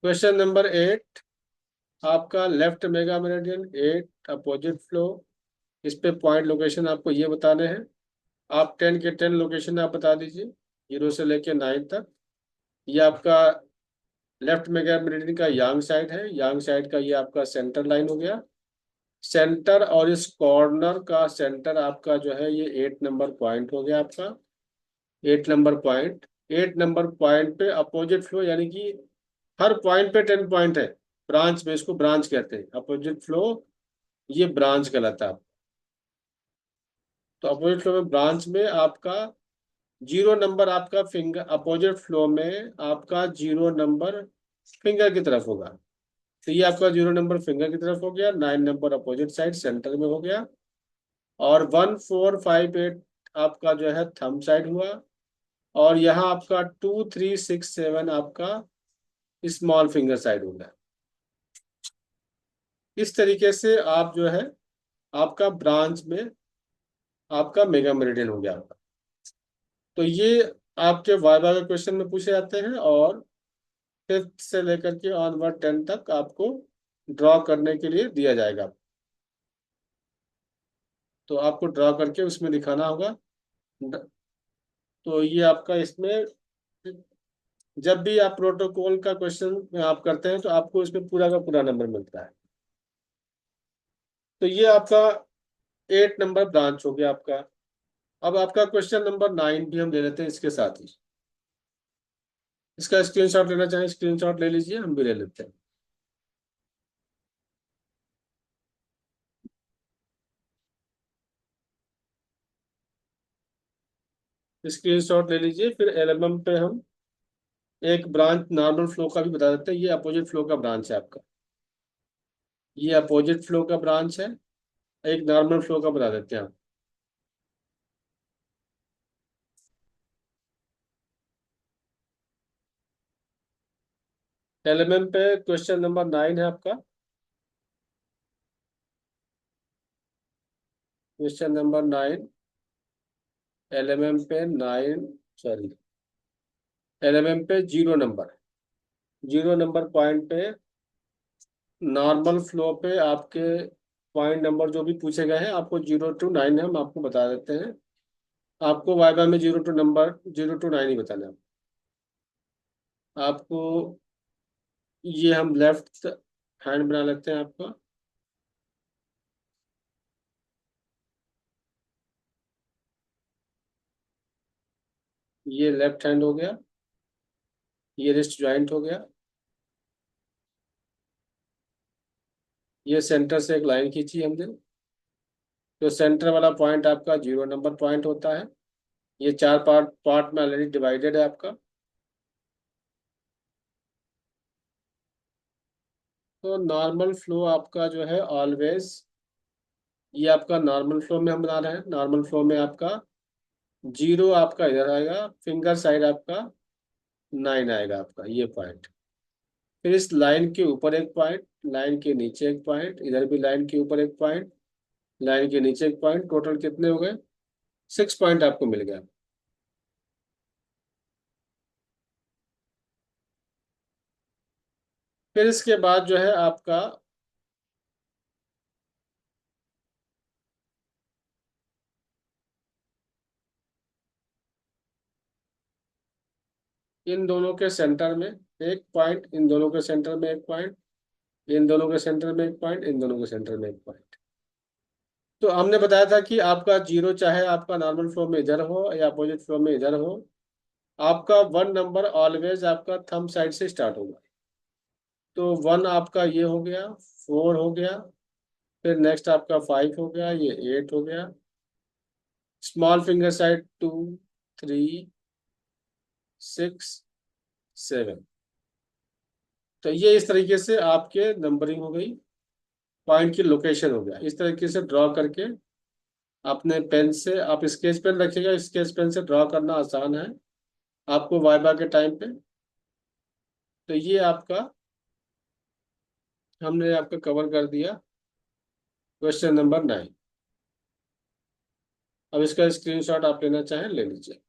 Question number 8 आपका left mega meridian 8 opposite flow. इस पे पॉइंट लोकेशन आपको ये बताने हैं। आप 10 के 10 लोकेशन आप बता दीजिए 0 से लेके 9 तक। ये आपका लेफ्ट मेगा मेरिडियन का यांग साइड है। यांग साइड का ये आपका सेंटर लाइन हो गया। सेंटर और इस कॉर्नर का सेंटर आपका जो है ये 8 नंबर पॉइंट हो गया आपका। 8 नंबर पॉइंट। 8 नंबर पॉइंट पे अपोजिट फ्लो यानी कि हर पॉइंट पे 10 पॉइंट है। ब्रांच में इसको ब्रांच कहते हैं अपोजिट फ्लो। ये ब्रांच कहलाता है। तो अपोजिट फ्लो में ब्रांच में आपका 0 नंबर आपका फिंगर अपोजिट फ्लो में आपका 0 नंबर फिंगर की तरफ होगा। तो ये आपका 0 नंबर फिंगर की तरफ हो गया। 9 नंबर अपोजिट साइड सेंटर में हो गया। और 1 4 5 8 आपका जो है थंब साइड हुआ। और यहाँ आपका 2 3 6 7 आपका स्मॉल फिंगर साइड हो गया। इस तरीके से आप जो है आपका ब्रांच में आपका मेगा मेरिडियन हो गया आपका। तो ये आपके वाइवा के क्वेश्चन में पूछे जाते हैं। और फिफ्थ से लेकर के ऑनवर्ड 10 तक आपको ड्रॉ करने के लिए दिया जाएगा। तो आपको ड्रॉ करके उसमें दिखाना होगा। तो ये आपका इसमें जब भी आप प्रोटोकॉल का क्वेश्चन आप करते हैं तो आपको इसमें पूरा का पूरा नंबर मिलता है। तो ये आपका 8 नंबर ब्रांच हो गया आपका। अब आपका क्वेश्चन नंबर 9 भी हम ले लेते हैं इसके साथ ही। इसका स्क्रीनशॉट लेना चाहें स्क्रीनशॉट ले लीजिए, हम भी ले लेते हैं। स्क्रीनशॉट ले लीजिए। फिर एलएमएम पे हम एक ब्रांच नॉर्मल फ्लो का भी बता देते हैं। ये अपोजिट फ्लो का ब्रांच है आपका। ये अपोजिट फ्लो का ब्रांच है। एक नॉर्मल फ्लो का बता देते हैं हम। एलएमएम पे क्वेश्चन नंबर 9 है आपका। क्वेश्चन नंबर 9 एलएमएम पे 9 सॉरी एलएमएम पे 0 नंबर 0 नंबर पॉइंट पे नॉर्मल फ्लो पे आपके पॉइंट नंबर जो भी पूछे गए हैं आपको 0 to 9 हम आपको बता देते हैं। आपको वाइवा में 0 to 9 ही बताना है आपको। ये हम लेफ्ट हैंड बना लेते हैं आपका। ये लेफ्ट हैंड हो गया। ये रिस्ट ज्वाइंट हो गया। ये सेंटर से एक लाइन खींची हमने। तो सेंटर वाला पॉइंट आपका 0 नंबर पॉइंट होता है। ये 4 पार्ट पार्ट में ऑलरेडी डिवाइडेड है आपका। तो नॉर्मल फ्लो आपका जो है ऑलवेज ये आपका नॉर्मल फ्लो में हम बना रहे हैं। नॉर्मल फ्लो में आपका 0 आपका इधर आएगा। फिंगर साइड आपका 9 आएगा आपका ये पॉइंट। फिर इस लाइन के ऊपर एक पॉइंट, लाइन के नीचे एक पॉइंट, इधर भी लाइन के ऊपर एक पॉइंट, लाइन के नीचे एक पॉइंट। टोटल कितने हो गए? 6 पॉइंट आपको मिल गया। फिर इसके बाद जो है आपका इन दोनों के सेंटर में एक पॉइंट, इन दोनों के सेंटर में एक पॉइंट, इन दोनों के सेंटर में एक पॉइंट, इन दोनों के सेंटर में एक पॉइंट। तो हमने बताया था कि आपका 0 चाहे आपका नॉर्मल फ्लो में इधर हो या अपोजिट फ्लो में इधर हो, आपका 1 नंबर ऑलवेज आपका थंब साइड से स्टार्ट होगा। तो 1 आपका ये हो गया। 4 हो गया। फिर नेक्स्ट आपका 5 हो गया। ये 8 हो गया। Small finger side 2 3 6 7। तो ये इस तरीके से आपके नंबरिंग हो गई। पॉइंट की लोकेशन हो गया। इस तरीके से ड्रॉ करके अपने पेन से आप स्केच पेन रखिएगा। स्केच पेन से ड्रॉ करना आसान है आपको वाइबा के टाइम पे। तो ये आपका हमने आपका कवर कर दिया क्वेश्चन नंबर 9। अब इसका स्क्रीनशॉट आप लेना चाहें ले लीजिए।